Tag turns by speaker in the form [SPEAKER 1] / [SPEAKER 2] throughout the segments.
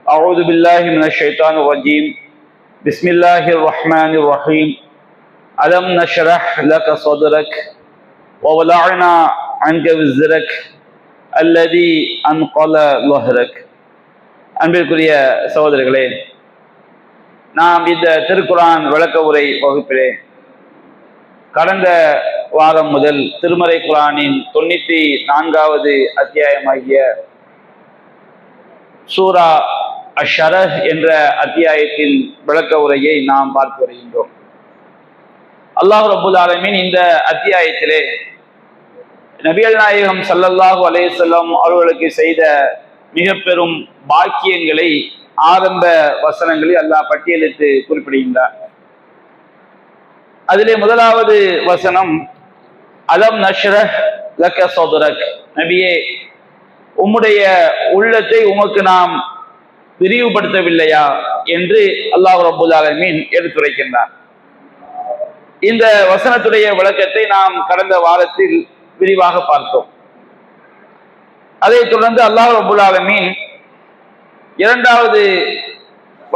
[SPEAKER 1] أعوذ بالله من الشيطان الرجيم بسم الله الرحمن الرحيم ألم نشرح لك صدرك ووضعنا عنك وزرك الذي أنقض ظهرك. அன்பிற்குரிய சகோதரர்களே, நாம் இந்த திருக்குர்ஆன் விளக்க உரை வகுப்பிலே கடந்த வாரம் முதல் திருமறை குர்ஆனின் 94வது அத்தியாயமாகிய சூரா அஷ்-ஷரஹ் என்ற அத்தியாயத்தின் விளக்க உரையை நாம் பார்த்து வருகின்றோம். அல்லாஹ் ரப்புல் ஆலமீன் இந்த அத்தியாயத்திலே நபிகள் நாயகம் ஸல்லல்லாஹு அலைஹி வஸல்லம் அவர்களுக்கு செய்த மிக பெரும் பாக்கியங்களை ஆரம்ப வசனங்களில் அல்லாஹ் பட்டியலிட்டு குறிப்பிடுகின்றார். அதிலே முதலாவது வசனம், அலம் நஷ்ரஹ் லக ஸத்ரக், நபியே உம்முடைய உள்ளத்தை உமக்கு நாம் விரிவுபடுத்தவில்லையா என்று அல்லாஹ் ரப்புல் ஆலமீன் எடுத்துரைக்கின்றார். இந்த வசனத்துடைய விளக்கத்தை நாம் கடந்த வாரத்தில் விரிவாக பார்த்தோம். அதைத் தொடர்ந்து அல்லாஹ் ரப்புல் ஆலமீன் இரண்டாவது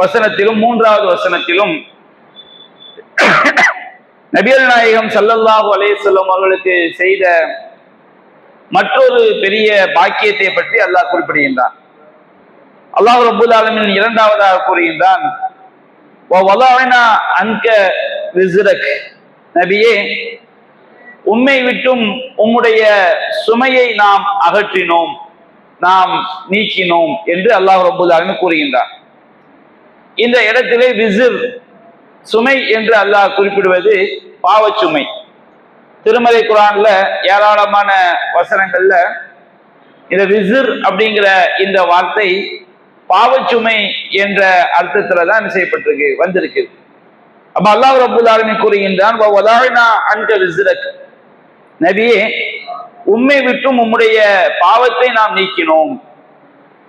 [SPEAKER 1] வசனத்திலும் மூன்றாவது வசனத்திலும் நபிகள் நாயகம் ஸல்லல்லாஹு அலைஹி வஸல்லம் அவர்களுக்கு செய்த மற்றொரு பெரிய பாக்கியத்தை பற்றி அல்லாஹ் குறிப்பிடுகின்றான். அல்லாஹ் ரப்புல் ஆலமீன் இரண்டாவதாக கூறுகின்றான், வவதஅனா அன்க விஸ்ரக், நபியே உம்மை விட்டும் உம்முடைய சுமையை நாம் அகற்றினோம், நாம் நீக்கினோம் என்று அல்லாஹ் ரப்புல் ஆலமீன் கூறுகின்றான். இந்த இடத்திலே விஸ்ர், சுமை என்று அல்லாஹ் குறிப்பிடுவது பாவச்சுமை. திருமறை குர்ஆன்ல ஏராளமான வசனங்கள்ல இந்த விஸ்ர் அப்படிங்கிற இந்த வார்த்தை பாவச்சுமை என்ற அர்த்தத்துல தான் செய்யப்பட்டிருக்கு, வந்திருக்கு. அப்ப அல்லாஹ் ரப்புல் ஆலமீன் கூறுகின்றான், வவதஅனா அன்க விஸ்ரக், நபியே உம்மை விட்டும் உம்முடைய பாவத்தை நாம் நீக்கினோம்.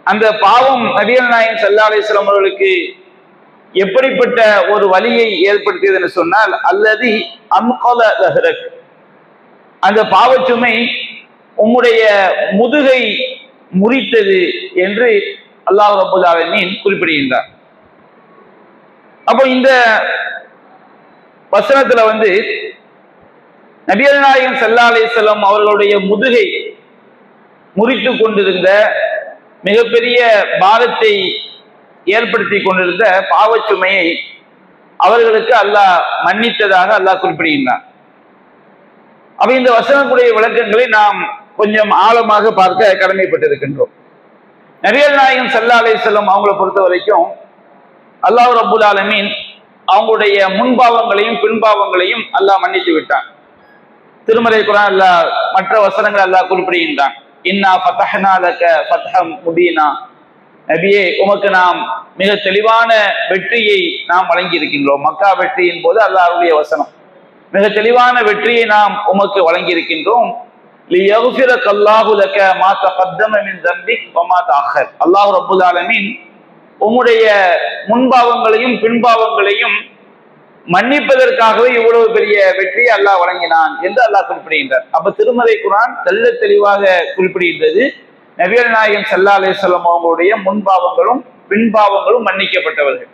[SPEAKER 1] அந்த பாவம் நபிகள் நாயகம் ஸல்லல்லாஹு அலைஹி வஸல்லம் அவர்களுக்கு எப்படிப்பட்ட ஒரு வலியை ஏற்படுத்தியது என்று சொன்னால், அல்லதி அன்கத ஸஹ்ரக், அந்த பாவச்சுமை உம்முடைய முதுகை முறித்தது என்று அல்லாஹ் ரப்புல் ஆலமீன் குறிப்பிடுகின்றார். அப்போ இந்த வசனத்துல நபிகள் நாயகம் ஸல்லல்லாஹு அலைஹி வஸல்லம் அவர்களுடைய முதுகை முறித்து கொண்டிருந்த மிகப்பெரிய பாரத்தை ஏற்படுத்தி கொண்டிருந்த பாவச்சுமையை அவர்களுக்கு அல்லாஹ் மன்னித்ததாக அல்லாஹ் குறிப்பிடுகின்றான். அப்ப இந்த வசனத்துடைய விளக்கங்களை நாம் கொஞ்சம் ஆழமாக பார்க்க கடமைப்பட்டிருக்கின்றோம். நபிகள் நாயகம் ஸல்லல்லாஹு அலைஹி வஸல்லம் அவங்களை பொறுத்த வரைக்கும் அல்லாஹ் ரப்புல் ஆலமீன் அவங்களுடைய முன்பாவங்களையும் பின்பாவங்களையும் அல்லாஹ் மன்னித்து விட்டான். திருமறை குர்ஆன் அல்லாஹ் மற்ற வசனங்கள் அல்லாஹ் குறிப்பிடுகின்றான், இன்னா ஃபதஹ்னா லக ஃபத்ஹம் முபீனா, நபியே உமக்கு நாம் மிக தெளிவான வெற்றியை நாம் வழங்கி இருக்கின்றோம். மக்கா வெற்றியின் போது அல்லாஹ்வுடைய வசனம், மிக தெளிவான வெற்றியை நாம் உமக்கு வழங்கி இருக்கின்றோம். லியக்ஃபிரக அல்லாஹு லக மா தகத்தம மின் தம்பிக் வ மா தஅக்கர், அல்லாஹ் ரப்புல் ஆலமீன் உம்முடைய முன்பாவங்களையும் பின்பாவங்களையும் மன்னிப்பதற்காகவே இவ்வளவு பெரிய வெற்றியை அல்லாஹ் வழங்கினான் என்று அல்லாஹ் குறிப்பிடுகின்றார். அப்ப திருமறை குர்ஆன் தெள்ள தெளிவாக குறிப்பிடுகின்றது, நபிகள் நாயகம் ஸல்லல்லாஹு அலைஹி வஸல்லம் அவங்களுடைய முன்பாவங்களும் பின்பாவங்களும் மன்னிக்கப்பட்டவர்கள்.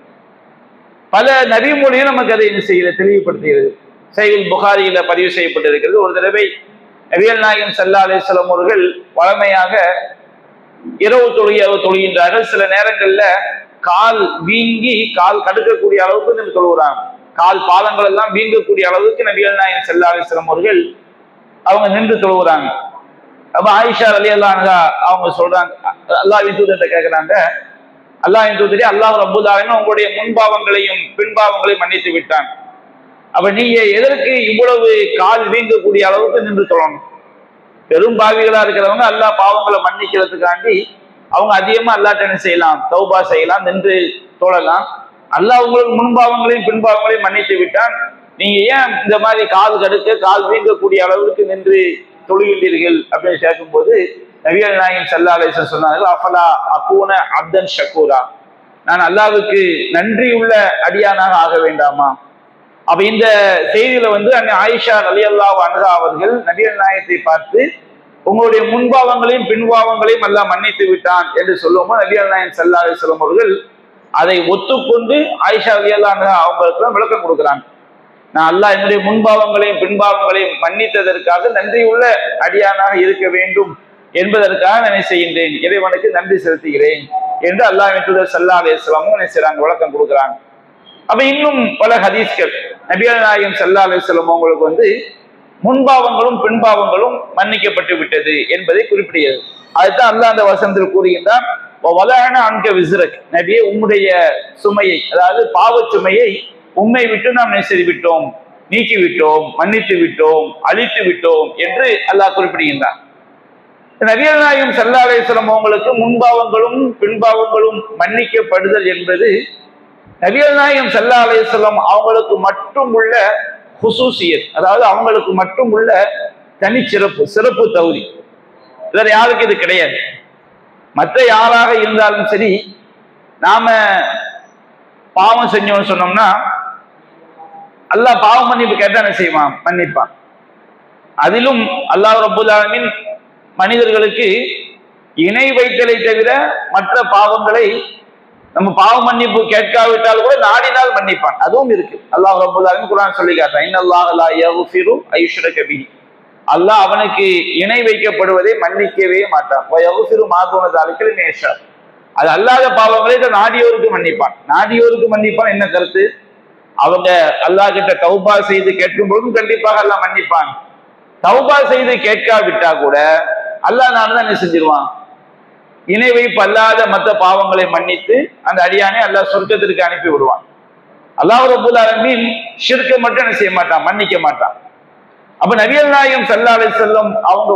[SPEAKER 1] பல நபி மொழியும் நமக்கு அதை தெளிவுபடுத்துகிறது. சஹீஹுல் புகாரியில பதிவு செய்யப்பட்டிருக்கிறது. ஒரு தடவை நபிகள் நாயகம் ஸல்லல்லாஹு அலைஹி வஸல்லம் அவர்கள் வழமையாக இரவு தொழுகின்றார்கள். சில நேரங்கள்ல கால் வீங்கி கால் கடுக்கக்கூடிய அளவுக்கு நின்று தொழுகிறாங்க. கால் பாதங்கள் எல்லாம் வீங்கக்கூடிய அளவுக்கு நபிகள் நாயகம் ஸல்லல்லாஹு அலைஹி வஸல்லம் அவர்கள் அவங்க நின்று தொழுகிறாங்க. அப்ப ஆயிஷா ரலியல்லாஹு அன்ஹா அவங்க சொல்றாங்க, அல்லாஹ்வின் தூதர்கிட்ட கேட்கிறாங்க, அல்லாஹ்வின் தூதரே, அல்லாஹ் ரப்புல் ஆலமீன் உங்களுடைய முன்பாவங்களையும் பின்பாவங்களையும் மன்னித்து விட்டான், அப்ப நீங்க எதற்கு இவ்வளவு கால் வீங்கக்கூடிய அளவுக்கு நின்று தொழணும்? பெரும் பாவிகளா இருக்கிறவங்க அல்லாஹ் பாவங்களை மன்னிக்கிறதுக்காண்டி அவங்க அதிகமா அல்லாஹ்ட்ட என்ன செய்யலாம், தௌபா செய்யலாம், நின்று தொழலாம். அல்லாஹ் உங்களுக்கு முன்பாவங்களையும் பின்பாவங்களையும் மன்னித்து விட்டான், நீங்க ஏன் இந்த மாதிரி கால் கடுக்க கால் வீங்கக்கூடிய அளவுக்கு நின்று தொழுகின்றீர்கள் அப்படின்னு கேட்கும்போது நபிகள் நாயகம் ஸல்லல்லாஹு அலைஹி வஸல்லம் சொன்னார்கள், அஃபலா அகூன அப்தன் ஷக்கூரா, நான் அல்லாஹ்வுக்கு நன்றியுள்ள அடியானாக ஆக வேண்டாமா? அப்ப இந்த செய்தியில அன்னை ஆயிஷா ரலியல்லாஹு அன்ஹா அவர்கள் நபிகள் நாயகத்தை பார்த்து உங்களுடைய முன்பாவங்களையும் பின்பாவங்களையும் எல்லாம் மன்னித்து விட்டான் என்று சொல்லும்போது நபிகள் நாயகம் ஸல்லல்லாஹு அலைஹி வஸல்லம் அவர்கள் அதை ஒத்துக்கொண்டு ஆயிஷா ரலியல்லாஹு அன்ஹா அவங்களுக்கு விளக்கம் கொடுக்குறாங்க. நான் அல்லாஹ் என்னுடைய முன்பாவங்களையும் பின்பாவங்களையும் மன்னித்ததற்காக நன்றி உள்ள அடியானாக இருக்க வேண்டும் என்பதற்காக நான் செய்கின்றேன், இறைவனுக்கு நன்றி செலுத்துகிறேன் என்று அல்லாஹ்வின் தூதர் ஸல்லல்லாஹு அலைஹி வஸல்லம் செய்றாங்க, விளக்கம் கொடுக்குறாங்க. அப்ப இன்னும் பல ஹதீஸ்கள் நபிகள் நாயகம் ஸல்லல்லாஹு அலைஹி வஸல்லம் அவங்களுக்கு முன்பாவங்களும் பின்பாவங்களும் மன்னிக்கப்பட்டு விட்டது என்பதை குறிப்பிடுகிறது. அதுதான் அல்லாஹ் அந்த வசனத்தில் கூறுகின்றான், அன்க விஸ்ரக், நபியே உம்முடைய சுமையை, அதாவது பாவ சுமையை உம்மை விட்டு நாம் செய்து விட்டோம், நீக்கி விட்டோம், மன்னித்து விட்டோம், அழித்து விட்டோம் என்று அல்லாஹ் குறிப்பிடுகின்றான். நபிகள் நாயகம் ஸல்லல்லாஹு அலைஹி வஸல்லம் அவங்களுக்கு முன்பாவங்களும் பின்பாவங்களும் மன்னிக்கப்படுதல் என்பது நபிகள் நாயகம் ஸல்லல்லாஹு அலைஹி வஸல்லம் அவங்களுக்கு மட்டும் உள்ள ஹுசூசியத், அதாவது அவங்களுக்கு மட்டும் உள்ள தனிச்சிறப்பு, சிறப்பு தகுதி. வேற யாருக்கு இது கிடையாது. மற்ற யாராக இருந்தாலும் சரி, நாம பாவம் செஞ்சோம்னு சொன்னோம்னா அல்லாஹ் பாவ மன்னிப்பு கேட்டா என்ன செய்வான்? மன்னிப்பான். அதிலும் அல்லாஹ் ரப்பல் ஆலமீன் மனிதர்களுக்கு இணை வைத்தலை தவிர மற்ற பாவங்களை நம்ம பாவ மன்னிப்பு கேட்காவிட்டால் கூட நாடினால் மன்னிப்பான், அதுவும் இருக்கு. அல்லாஹ் ரப்பல் ஆலமீன் குர்ஆன் சொல்லி காட்டுறான், இன்னல்லாஹ லா யக்ஃபிரு ஐயுஷ்ரக பிஹி, அல்லாஹ் அவனுக்கு இணை வைக்கப்படுவதை மன்னிக்கவே மாட்டான். வ யக்ஃபிரு மா தூன ஸாலிக லிமன் யஷா, அது அல்லாத பாவங்களை நாடியோருக்கு மன்னிப்பான். நாடியோருக்கு மன்னிப்பான் என்ன கருத்து? அவங்க அல்லாஹ் கிட்ட தௌபா செய்து கேட்கும் பொழுதும் கண்டிப்பாக அல்லாஹ் மன்னிப்பான். தௌபா செய்து கேட்காவிட்டா கூட அல்லாஹ் நான் தான் என்ன செஞ்சிருவான்? இணை வைப்பு அல்லாத மற்ற பாவங்களை மன்னித்து அந்த அடியானை அல்லாஹ் சொர்க்கத்திற்கு அனுப்பி விடுவான். அல்லாஹ் ரப்பல் ஆலமீன் ஷிர்க்கை மட்டும் என்ன செய்ய மாட்டான்? மன்னிக்க மாட்டான். அப்ப நபிகள் நாயகம் ஸல்லல்லாஹு அலைஹி வஸல்லம் அவங்க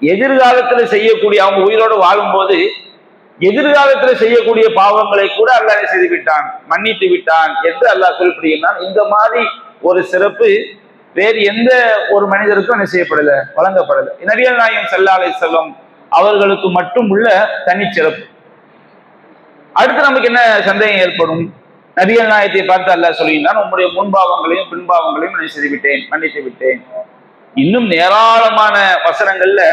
[SPEAKER 1] எதிர்காலத்துல செய்யக்கூடிய, அவங்க உயிரோடு வாழும் போது எதிர்காலத்துல செய்யக்கூடிய பாவங்களை கூட அல்லாஹ் செய்து விட்டான், மன்னித்து விட்டான் என்று அல்லாஹ் குறிப்பிடுகிறான். இந்த மாதிரி ஒரு சிறப்பு வேறு எந்த ஒரு மனிதருக்கும் என்ன செய்யப்படல, வழங்கப்படல. நபிகள் நாயகம் ஸல்லல்லாஹு அலைஹி வஸல்லம் அவர்களுக்கு மட்டும் உள்ள தனிச்சிறப்பு. அடுத்து நமக்கு என்ன சந்தேகம் ஏற்படும்? நபிகள் நாயகத்தை பார்த்து அல்லாஹ் சொல்லுகிறான், உங்களுடைய முன்பாவங்களையும் பின்பாவங்களையும் நான் செய்து விட்டேன், மன்னித்து விட்டேன். இன்னும் ஏராளமான வசனங்கள்ல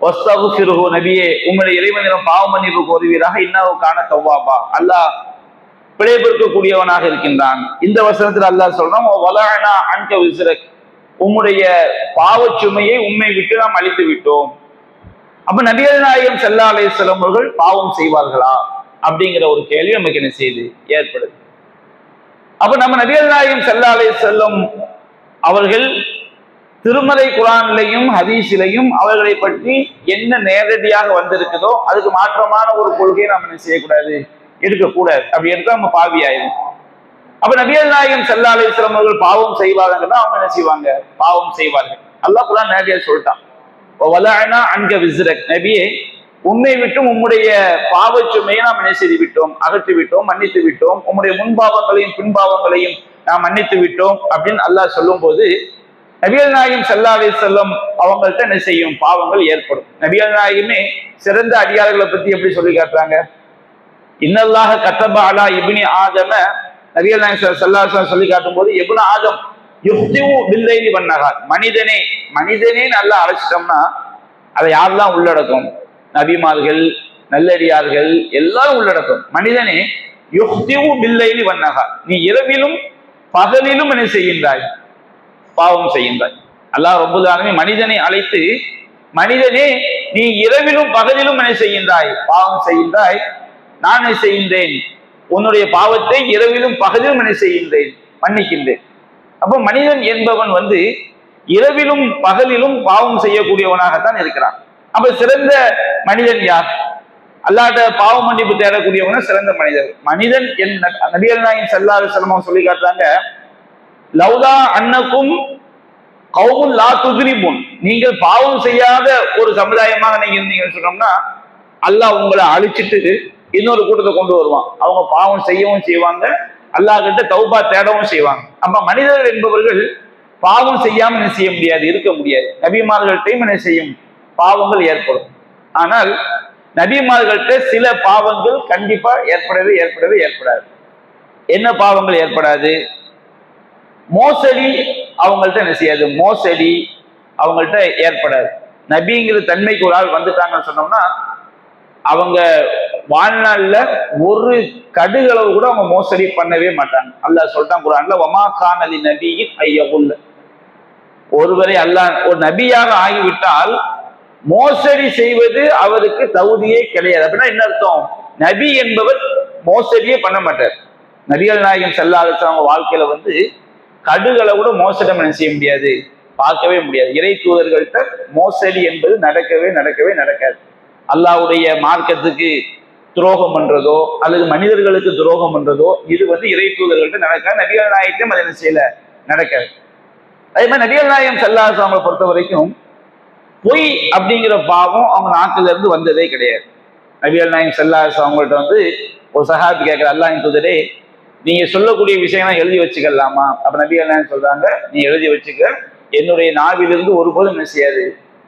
[SPEAKER 1] வஸ்தக்ஃபிருஹு, நபியே உங்களுடைய இறைவனிடம் பாவ மன்னிப்பு கோருவீராக, இன்னஹு கான தவ்வாபா, அல்லாஹ் பிழை பொறுக்கக்கூடியவனாக இருக்கின்றான். இந்த வசனத்தில் அல்லாஹ் சொல்றான், வலஅனா அன்க விஸ்ரக், உம்முடைய பாவச் சுமையை உம்மை விட்டு நாம் அழித்து விட்டோம். அப்ப நபிகள் நாயகம் ஸல்லல்லாஹு அலைஹி வஸல்லம் அவர்கள் பாவம் செய்வார்களா அப்படிங்கிற ஒரு கேள்வி நமக்கு என்ன செய்து ஏற்படுது. அப்ப நம்ம நபிகள் நாயகம் ஸல்லல்லாஹு அலைஹி வஸல்லம் அவர்கள் திருமறை குர்ஆனிலையும் ஹதீஸிலையும் அவர்களை பற்றி என்ன நேரடியாக வந்திருக்குதோ அதுக்கு மாற்றமான ஒரு கொள்கையை நாம் என்ன செய்யக்கூடாது, எடுக்கக்கூடாது. அப்படி எடுத்தா நம்ம பாவி ஆயிடும். அப்ப நபிகள் நாயகம் ஸல்லல்லாஹு அலைஹி வஸல்லம் அவர்கள் பாவம் செய்வாங்கன்னா அவங்க என்ன செய்வாங்க? பாவம் செய்வார்கள். அல்லாஹ் குர்ஆன் நேரடியா சொல்லிட்டான், வலஅனா அன்க விஸ்ரக், நபியே உம்மை விட்டும் உம்முடைய பாவச்சுமையை நாம் என்ன செய்து விட்டோம், அகற்றி விட்டோம், மன்னித்து விட்டோம். உம்முடைய முன்பாவங்களையும் பின்பாவங்களையும் நாம் மன்னித்து விட்டோம் அப்படின்னு அல்லாஹ் சொல்லும் போது நபிகள் நாயகம் ஸல்லல்லாஹு அலைஹி வஸல்லம் அவங்கள்ட்ட என்ன செய்யும்? பாவங்கள் ஏற்படும். நபிகள் நாயகமே சிறந்த அடியார்களை பத்தி எப்படி சொல்லி காட்டுறாங்க? இன்னல்லாஹ கத்தப அலா இப்னி ஆதம, நபிகள் நாயகம் ஸல்லல்லாஹு அலைஹி வஸல்லம் சொல்லி காட்டும் போது இப்னு ஆதம் யுஹ்திஉ பில்லைலி வன்னஹார், மனிதனே மனிதனே நல்லா அழைச்சிட்டோம்னா அதை யாரெல்லாம் உள்ளடக்கும்? நபிமார்கள், நல்லடியார்கள் எல்லாரும் உள்ளடக்கும். மனிதனே யுஹ்திஉ பில்லைலி வன்னஹார், நீ இரவிலும் பகலிலும் என்ன செய்கின்றாய்? பாவம் செய்கின்றாய். அல்லாஹ் ரப்பல் ஆலமீன் மனிதனை அழைத்து, மனிதனே நீ இரவிலும் பகலிலும் என்ன செய்கின்றாய்? பாவம் செய்கின்றாய். நான் என்ன செய்கின்றேன்? உன்னுடைய பாவத்தை இரவிலும் பகலிலும் என்ன செய்கின்றேன்? மன்னிக்கின்றேன். அப்போ மனிதன் என்பவன் இரவிலும் பகலிலும் பாவம் செய்யக்கூடியவனாகத்தான் இருக்கிறான். அப்ப சிறந்த மனிதன் யார்? அல்லாஹ்ட்ட பாவ மன்னிப்பு தேடக்கூடியவன சிறந்த மனிதர். மனிதன் நபிகள் நாயகம் ஸல்லல்லாஹு அலைஹி வஸல்லம் சொல்லி காட்டுறாங்க, லௌலா அன்னக்கும் கௌமுன் லா துக்ரிபூன், நீங்கள் பாவம் செய்யாத ஒரு சமுதாயமாக நீங்க இருந்தீங்கன்னு சொன்னோம்னா அல்லாஹ் உங்களை அழிச்சிட்டு இன்னொரு கூட்டத்தை கொண்டு வருவான். அவங்க பாவம் செய்யவும் செய்வாங்க, அல்லாஹ் கிட்ட தௌபா தேடவும் செய்வாங்க. அப்ப மனிதர்கள் என்பவர்கள் பாவம் செய்யாம என்ன செய்ய முடியாது, இருக்க முடியாது. நபிமார்கள்ட்டையும் என்ன செய்யும்? பாவங்கள் ஏற்படும். ஆனால் நபிமார்கள்ட்ட சில பாவங்கள் கண்டிப்பா ஏற்படவே ஏற்படாது. என்ன பாவங்கள் ஏற்படாது? மோசடி அவங்கள்ட்ட என்ன செய்யாது? மோசடி அவங்கள்ட்ட ஏற்படாது. நபிங்கிற தன்மைக்கு ஒரு ஆள் வந்துட்டாங்கன்னு சொன்னோம்னா அவங்க வாழ்நாள்ல ஒரு கடுகளவு கூட அவங்க மோசடி பண்ணவே மாட்டாங்க. அல்லாஹ் சொல்லிட்டான் குர்ஆன்ல, வமா கானலி நபியின் ஐயகுல்ல, ஒருவரை அல்லாஹ் ஒரு நபியாக ஆகிவிட்டால் மோசடி செய்வது அவருக்கு தகுதியே கிடையாது. அப்படின்னா என்ன அர்த்தம்? நபி என்பவர் மோசடியே பண்ண மாட்டார். நபிகள் நாயகம் ஸல்லல்லாஹு அலைஹி வஸல்லம் வாழ்க்கையில கடுகளை கூட மோசடி என்ன செய்ய முடியாது, பார்க்கவே முடியாது. இறை தூதர்கள்ட்ட மோசடி என்பது நடக்கவே நடக்காது. அல்லாஹ்வுடைய மார்க்கத்துக்கு துரோகம் பண்றதோ அல்லது மனிதர்களுக்கு துரோகம் பண்றதோ இது இறை தூதர்கள்ட்ட நடக்காது. நபிகள் நாயகத்தையும் அது என்ன செய்யல, நடக்காது. அதே மாதிரி நபிகள் நாயகம் ஸல்லல்லாஹு அலைஹி வஸல்லம் பொறுத்த வரைக்கும் பொய் அப்படிங்கிற பாவம் அவங்க நாட்டில இருந்து வந்ததே கிடையாது. நபிகள் நாயகம் ஸல்லல்லாஹு அலைஹி வஸல்லம் அவங்கள்ட்ட ஒரு சஹாபி கேட்கிற, அல்லாஹ்வின் தூதரே நீங்க சொல்லக்கூடிய விஷயம்லாம் எழுதி வச்சுக்கலாமா? அப்ப நபிகள் நாயகம் சொல்றாங்க, நீ எழுதி வச்சுக்க, என்னுடைய நாவிலிருந்து ஒருபோதும் என்ன செய்யாது,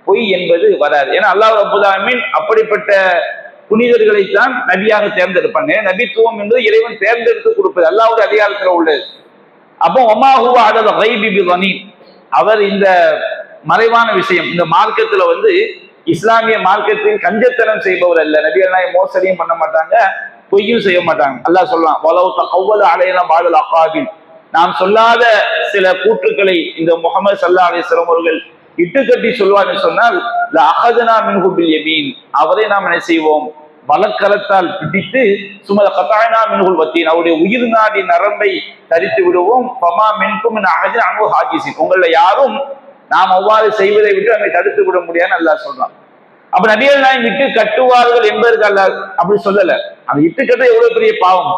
[SPEAKER 1] பொய் என்பது வராது. ஏன்னா அல்லாஹ் ரப்பல் ஆலமீன் அப்படிப்பட்ட புனிதர்களைத்தான் நபியாக தேர்ந்தெடுப்பாங்க. நபித்துவம் என்பது இறைவன் தேர்ந்தெடுத்து கொடுப்பது, அல்லாஹ்வுடைய அதிகாரத்துல உள்ளது. அப்போ வமா ஹுவ அலல் கைபி பிதனீன், அவர் இந்த மறைவான விஷயம் இந்த மார்க்கத்துல இஸ்லாமிய மார்க்கத்தில் கஞ்சத்தனம் செய்பவர் அல்ல. நபிகள் நாயகம் மோசடியும் பண்ண மாட்டாங்க, பொய்யும் செய்ய மாட்டாங்க. அல்லாஹ் சொல்லலாம், வலவு தகவ்வல அலைனா பாதல் அகாபில், நாம் சொல்லாத சில கூற்றுக்களை இந்த முஹம்மது ஸல்லல்லாஹு அலைஹி வஸல்லம் அவர்கள் இட்டுக்கட்டி சொல்வார்னு சொன்னால் அஹதனா மின்ஹு பில் யமீன், அவரை நாம் என்ன செய்வோம், வலக்கரத்தால் பிடித்து சுமத கதாயனா மின்ஹுல் வத்தீன், அவருடைய உயிர் நாடி நரம்பை தரித்து விடுவோம். ஃபமா மின்கும் மின் அஹதின் அன்ஹு ஹாஜிஸின், உங்கள யாரும் நாம் அவ்வாறு செய்வதை விட்டு நம்மை தடுத்து விட முடியாதுன்னு அல்லாஹ் சொல்றான். அப்ப நபிகள் நாயகம் இட்டு கட்டுவார்கள் என்பதற்கு அல்லாஹ் அப்படி சொல்லல. அந்த இட்டு கட்ட எவ்வளவு பெரிய பாவம்.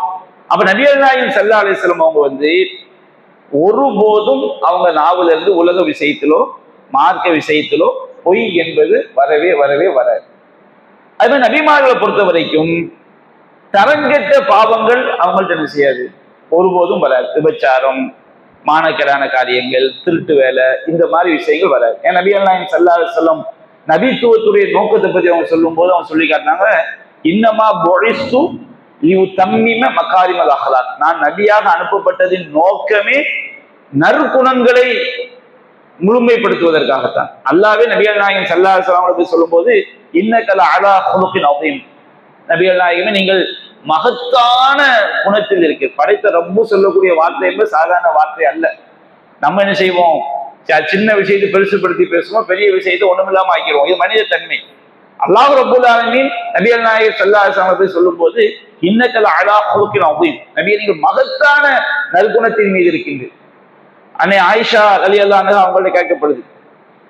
[SPEAKER 1] அப்ப நபிகள் நாயகம் ஸல்லல்லாஹு அலைஹி வஸல்லம் அவங்க ஒருபோதும் அவங்க நாவல இருந்து உலக விஷயத்திலோ மார்க்க விஷயத்திலோ பொய் என்பது வரவே வராது. அது மாதிரி நபிமார்களை பொறுத்த வரைக்கும் தரங்கெட்ட பாவங்கள் அவங்கள்ட்ட என்ன செய்யாது, ஒருபோதும் வராது. விபச்சாரம், மானக்கேடான காரியங்கள், திருட்டு வேலை, இந்த மாதிரி விஷயங்கள் வராது. ஏன் நபிகள் நாயகம் ஸல்லல்லாஹு அலைஹி வஸல்லம் நபித்துவத்துடைய நோக்கத்தை பத்தி அவங்க சொல்லும் போது அவங்க சொல்லி காட்டினாங்க, இன்னமா புஇஸ்து லியுதம்மிம மகாரிமல் அஹ்லாக், நான் நபியாக அனுப்பப்பட்டதின் நோக்கமே நற்குணங்களை முழுமைப்படுத்துவதற்காகத்தான். அல்லாஹ்வே நபிகள் நாயகம் ஸல்லல்லாஹு அலைஹி வஸல்லம் சொல்லும் போது இன்னக லஅலா குலுகின் அதீம், நபிகள் நாயகமே நீங்கள் மகத்தான குணத்தில் இருக்கு. படைத்த ரப்பு சொல்லக்கூடிய வார்த்தை என்பது சாதாரண வார்த்தை அல்ல. நம்ம என்ன செய்வோம், சின்ன விஷயத்தை பெருசுப்படுத்தி பேசுவோம், பெரிய விஷயத்தை ஒண்ணுமில்லாம ஆக்கிடுவோம். இது மனித தன்மை. அல்லாஹ் ரப்பல் ஆலமீன் நபிகள் நாயகம் ஸல்லல்லாஹு அலைஹி வஸல்லம் சொல்லும் போது இன்னக லஅலா குலுகின் அதீம், நபியே நீங்கள் மகத்தான நற்குணத்தின் மீது இருக்கின்றீர்கள். அன்னை ஆயிஷா ரலியல்லாஹு அன்ஹா அவங்கள்ட்ட கேட்கப்படுது,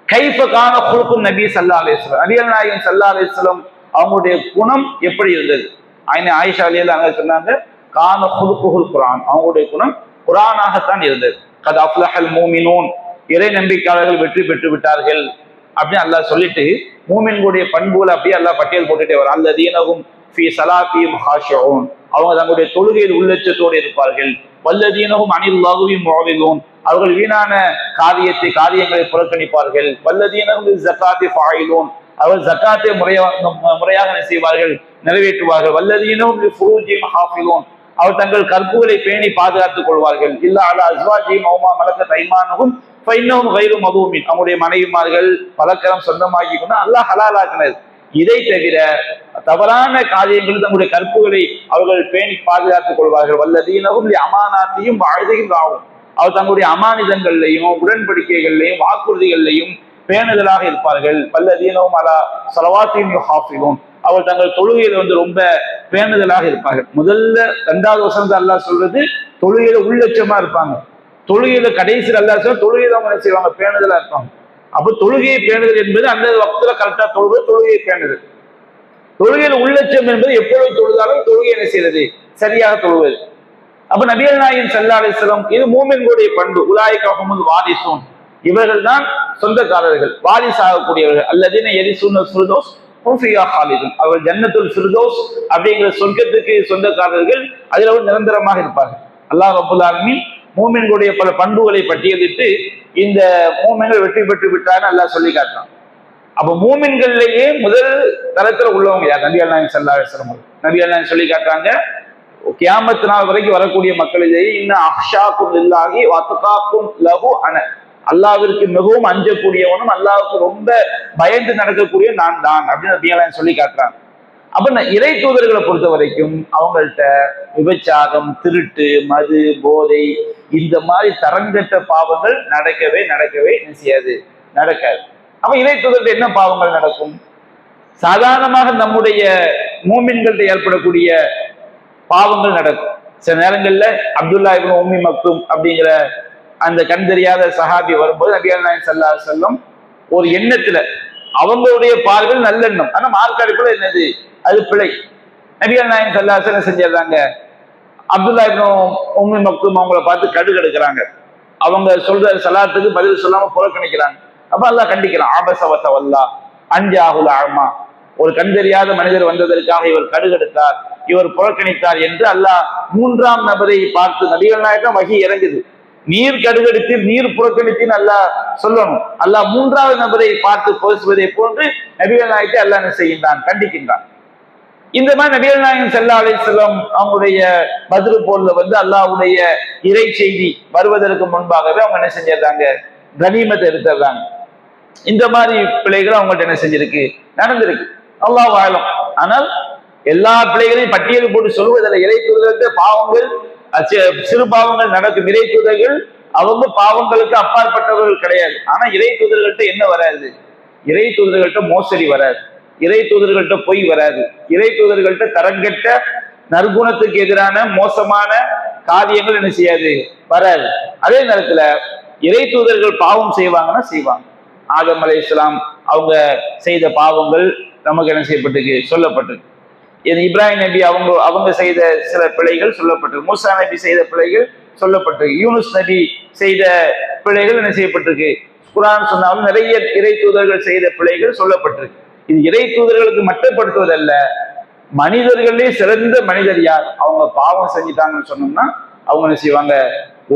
[SPEAKER 1] கைஃப கான குலுகுன் நபி ஸல்லல்லாஹு அலைஹி வஸல்லம், நபிகள் நாயகம் ஸல்லல்லாஹு அலைஹி வஸல்லம் அவங்களுடைய குணம் எப்படி இருந்தது? அன்னை ஆயிஷா ரலியல்லாஹு அன்ஹா சொன்னாங்க, கான குலுகுல் குர்ஆன், அவங்களுடைய குணம் குர்ஆனாகத்தான் இருந்தது. கத் அஃப்லஹல் மூமினூன், இறை நம்பிக்கையாளர்கள் வெற்றி பெற்று விட்டார்கள் அப்படின்னு அல்லாஹ் சொல்லிட்டு மூமின்களுடைய பண்புகளை அப்படியே அல்லாஹ் பட்டியல் போட்டுட்டே வர, அல்லதீனஹும் ஃபீ ஸலாத்திஹிம் ஹாஷிஊன், அவங்க தங்களுடைய தொழுகையில் உள்ளச்சத்தோடு இருப்பார்கள். வல்லதீனஹும் அனில் லகுவி முஅரிதூன், அவர்கள் வீணான காரியங்களை புறக்கணிப்பார்கள். வல்லதீனஹும் லிஸ்ஸகாத்தி ஃபாயிலூன், அவர்கள் ஜகாத்தை முறையாக செய்வார்கள், நிறைவேற்றுவார்கள். வல்லதீனஹும் லிஃபுரூஜிஹிம் ஹாஃபிலூன், அவர் தங்கள் கற்புகளை பேணி பாதுகாத்துக் கொள்வார்கள். இல்லா அலா அஸ்வாஜிஹிம் அவ் மா மலக்கத் ஐமானுஹும் ஃபைன்னஹும் கைரு மதூமின், அவருடைய மனைவிமார்கள் பலக்கரம் சொந்தமாக்கி கொண்டு அல்லாஹ் ஹலாலாக்கினது. இதை தவிர தவறான காரியங்கள் தங்களுடைய கற்புகளை அவர்கள் பேணி பாதுகாத்துக் கொள்வார்கள். வல்லதீனஹும் லி அமானாத்திஹிம் வஅஹதிஹிம் ராவும், அவர் தங்களுடைய அமானிதங்கள்லையும் உடன்படிக்கைகள்லையும் வாக்குறுதிகள்லையும் பேணுதலாக இருப்பார்கள். வல்லதீனஹும் அலா ஸலவாத்திஹிம் யுஹாஃபிலூன், அவர் தங்கள் தொழுகையில ரொம்ப பேணுதலாக இருப்பார்கள். முதல்ல 2வது வசனத்தை அல்லாஹ் சொல்றது தொழுகையில உள்ளட்சமா இருப்பாங்க. தொழுகையில கடைசியில் அல்லாஹ் சொல்ல தொழுகையில அவங்க என்ன செய்வாங்க, பேணுதலா இருப்பாங்க. அப்ப தொழுகையை பேணுதல் என்பது அந்த வக்துல கரெக்டா தொழுகையை பேணுதல். தொழுகையில உள்ளட்சம் என்பது எப்பொழுது தொழுதாலும் தொழுகை என்ன செய்யறது, சரியாக தொழுவது. அப்ப நபிகள் நாயகம் ஸல்லல்லாஹு அலைஹி வஸல்லம் இது மூமின்களுடைய பண்பு. உலாயிக ஹுமுல் வாரிசூன், இவர்கள் தான் சொந்தக்காரர்கள், வாரிசு ஆகக்கூடியவர்கள். அல்லதீன யரிசூனல் ஃபிர்தௌஸ் ஹும் ஃபீஹா ஹாலிதூன், அவர்கள் ஜன்னத்துல் ஃபிர்தௌஸ் அப்படிங்கிற சொர்க்கத்துக்கு சொந்தக்காரர்கள், அதில் அவர் நிரந்தரமாக இருப்பார்கள். அல்லாஹ் ரப்பல் ஆலமீன் மூமின்களுடைய பல பண்புகளை பட்டியலிட்டு இந்த மூமின்கள் வெற்றி பெற்று விட்டான்னு அல்லாஹ் சொல்லி காட்டுறான். அப்ப மூமின்கள்லயே முதல் தரத்துல உள்ளவங்க யார்? நபிகள் நாயகம் ஸல்லல்லாஹு அலைஹி வஸல்லம். நபிகள் நாயகம் சொல்லி காட்டுறாங்க, கியாமத் நாள் வரைக்கும் வரக்கூடிய மக்களிலேயே இன்ன அஹ்ஷாக்கும் லில்லாஹி வ அத்காக்கும் லஹு அன, அல்லாவிற்கு மிகவும் அஞ்சக்கூடியவனும் அல்லாவுக்கு ரொம்ப பயந்து நடக்கக்கூடிய நான் தான் அப்படின்னு சொல்லி காட்டுறாங்க. அப்ப இறை தூதர்களை பொறுத்த வரைக்கும் அவங்கள்ட்ட விபச்சாரம், திருட்டு, மது, போதை இந்த மாதிரி தரங்கட்ட பாவங்கள் நடக்கவே செய்யாது, நடக்காது. அப்ப இறை தூதர்கள் என்ன பாவங்கள் நடக்கும்? சாதாரணமாக நம்முடைய மூமின்கள்ட்ட ஏற்படக்கூடிய பாவங்கள் நடக்கும். சில நேரங்கள்ல அப்துல்லா இப்னு உம்மி மக்தும் அப்படிங்கிற அந்த கண் தெரியாத சஹாபி வரும்போது நபிகள் நாயகம் ஸல்லல்லாஹு அலைஹி வஸல்லம் ஒரு எண்ணத்துல, அவங்களுடைய பார்வை நல்லெண்ணம், ஆனா மார்க்க அடிப்படையில் என்னது, அது பிழை. நபிகள் நாயகம் ஸல்லல்லாஹு அலைஹி வஸல்லம் செஞ்சிடறாங்க, அப்துல்லா இப்னு உம்மி மக்தும் அவங்கள பார்த்து கடுக்கெடுக்கிறாங்க. அவங்க சொல்ற சலாத்துக்கு பதில் சொல்லாம புறக்கணிக்கிறாங்க. அப்ப அல்லாஹ் கண்டிக்கிறான், ஆபசவத்த வல்லா அஞ்சாகுல ஆமா, ஒரு கண் தெரியாத மனிதர் வந்ததற்காக இவர் கடுகெடுத்தார், இவர் புறக்கணித்தார் என்று அல்லாஹ் மூன்றாம் நபரை பார்த்து, நபிகள் நாயகம் வகி இறங்குது, நீர் கடுகெடுத்து நீர் புறக்கணித்தின்னு அல்லாஹ் சொல்லணும். அல்லாஹ் மூன்றாவது நபரை பார்த்து பேசுவதை போன்று நபிகள் நாயகத்தை அல்லாஹ் என்ன செய்கின்றான், கண்டிக்கின்றான். இந்த மாதிரி நபிகள் நாயகம் ஸல்லல்லாஹு அலைஹி வஸல்லம் அவங்களுடைய பத்ரு போர்ல அல்லாஹ்வுடைய இறை செய்தி வருவதற்கு முன்பாகவே அவங்க என்ன செஞ்சிருந்தாங்க, கனிமத்தை எடுத்துறாங்க. இந்த மாதிரி பிள்ளைகள் அவங்கள்ட்ட என்ன செஞ்சிருக்கு, நடந்திருக்கு. அல்லாஹ் வாழும். ஆனால் எல்லா பிள்ளைகளையும் பட்டியல் போட்டு சொல்வதில்லை. இறை தூதர்களுக்கு பாவங்கள், சிறு பாவங்கள் நடக்கும். இறை தூதர்கள் அவங்க பாவங்களுக்கு அப்பாற்பட்டவர்கள் கிடையாது. ஆனா இறை தூதர்கள்ட்ட என்ன வராது, இறை தூதர்கள்ட்ட மோசடி வராது, இறை தூதர்கள்ட்ட பொய் வராது, இறை தூதர்கள்ட்ட தரங்கெட்ட நற்குணத்துக்கு எதிரான மோசமான காரியங்கள் என்ன செய்யாது, வராது. அதே நேரத்துல இறை தூதர்கள் பாவம் செய்வாங்கன்னா செய்வாங்க. ஆதம் அலைஹிஸ்ஸலாம் அவங்க செய்த பாவங்கள் நமக்கு என்ன செய்யப்பட்டிருக்கு, சொல்லப்பட்டிருக்கு. இப்ராஹிம் நபி அவங்க செய்த சில பிழைகள் சொல்லப்பட்டிருக்கு, மூசா நபி செய்த பிழைகள் சொல்லப்பட்டிருக்கு, யூனுஸ் நபி செய்த பிழைகள் என்ன செய்யப்பட்டிருக்கு, குர்ஆன் சொன்னாலும் நிறைய இறை தூதர்கள் செய்த பிழைகள் சொல்லப்பட்டிருக்கு. இது இறை தூதர்களுக்கு மட்டுப்படுத்துவதல்ல, மனிதர்களே சிறந்த மனிதர் யார், அவங்க பாவம் செஞ்சுட்டாங்கன்னு சொன்னோம்னா அவங்க என்ன செய்வாங்க,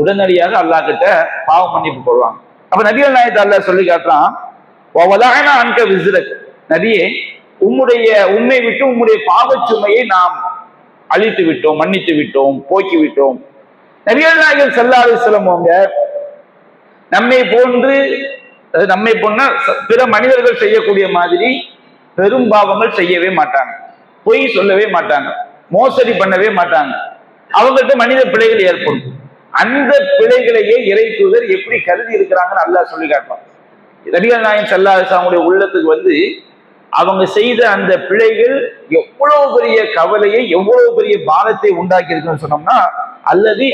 [SPEAKER 1] உடனடியாக அல்லாஹ் கிட்ட பாவம் மன்னிப்பு போடுவாங்க. அப்ப நபிகள் நாயகத்தை அல்லாஹ் சொல்லி காட்டுறான், நபியே உம்மை விட்டு உம்முடைய பாவச்சுமையை நாம் அழித்து விட்டோம், மன்னித்து விட்டோம், போக்கி விட்டோம். நபிகள் நாயகம் ஸல்லல்லாஹு அலைஹி வஸல்லம் அவங்க நம்மை போன்ற பிற மனிதர்கள் செய்யக்கூடிய மாதிரி பெரும் பாவங்கள் செய்யவே மாட்டாங்க, பொய் சொல்லவே மாட்டாங்க, மோசடி பண்ணவே மாட்டாங்க. அவங்ககிட்ட மனித பிழைகள் ஏற்படும். அந்த பிழைகளையே இறை தூதர் எப்படி கருதி இருக்கிறாங்கன்னு அல்லாஹ் சொல்லி காட்டுவான். நபிகள் நாயகம் ஸல்லல்லாஹு அலைஹி வஸல்லம் அவங்களுடைய உள்ளத்துக்கு அவங்க செய்த அந்த பிழைகள் எவ்வளவு பெரிய கவலையை, எவ்வளவு பெரிய பாரத்தை உண்டாக்கி இருக்குன்னு சொன்னோம்னா, அல்லது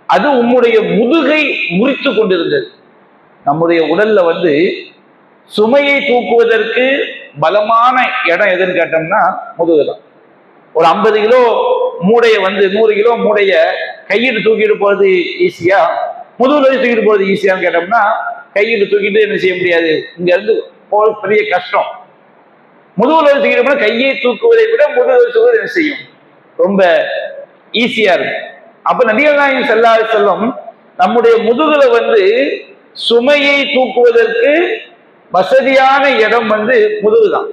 [SPEAKER 1] அது உம்முடைய முதுகை முறித்து கொண்டிருந்தது. நம்முடைய உடல்ல சுமையை தூக்குவதற்கு பலமான இடம் எதுன்னு கேட்டோம்னா முதுகு தான். ஒரு 50 கிலோ மூடைய 100 கிலோ மூடைய கையிட்டு தூக்கிட்டு போறது ஈஸியா, முதுகுல தூக்கிட்டு போறது ஈஸியான்னு கேட்டோம்னா, கையிட்டு தூக்கிட்டு என்ன செய்ய முடியாது, இங்க இருந்து போறது பெரிய கஷ்டம். முதுகுல தூக்கிட்டு போனா கையை தூக்குவதை விட முதுகு தூக்குவது என்ன செய்யும், ரொம்ப ஈஸியா இருக்கு. அப்ப நபிகள் நாயகம் ஸல்லல்லாஹு அலைஹி வஸல்லம் நம்முடைய முதுகுல சுமையை தூக்குவதற்கு வசதியான இடம் முதுகுதான்.